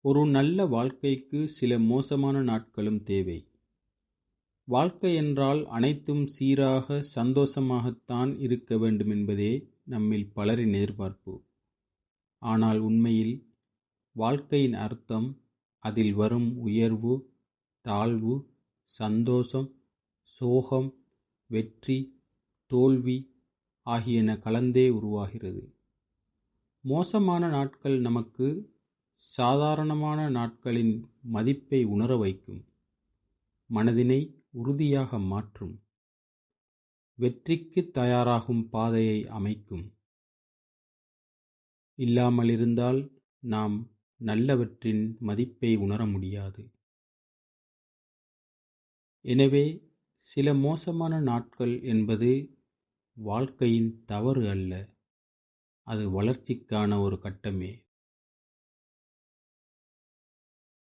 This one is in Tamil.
ஒரு நல்ல வாழ்க்கைக்கு சில மோசமான நாட்களும் தேவை. வாழ்க்கை என்றால் அனைத்தும் சீராக சந்தோஷமாகத்தான் இருக்க வேண்டுமென்பதே நம்மில் பலரின் எதிர்பார்ப்பு. ஆனால் உண்மையில் வாழ்க்கையின் அர்த்தம் அதில் வரும் உயர்வு, தாழ்வு, சந்தோஷம், சோகம், வெற்றி, தோல்வி ஆகியன கலந்தே உருவாகிறது. மோசமான நாட்கள் நமக்கு சாதாரணமான நாட்களின் மதிப்பை உணர வைக்கும். மனதினை உறுதியாக மாற்றும். வெற்றிக்கு தயாராகும் பாதையை அமைக்கும். இல்லாமலிருந்தால் நாம் நல்லவற்றின் மதிப்பை உணர முடியாது. எனவே சில மோசமான நாட்கள் என்பது வாழ்க்கையின் தவறு அல்ல, அது வளர்ச்சிக்கான ஒரு கட்டமே.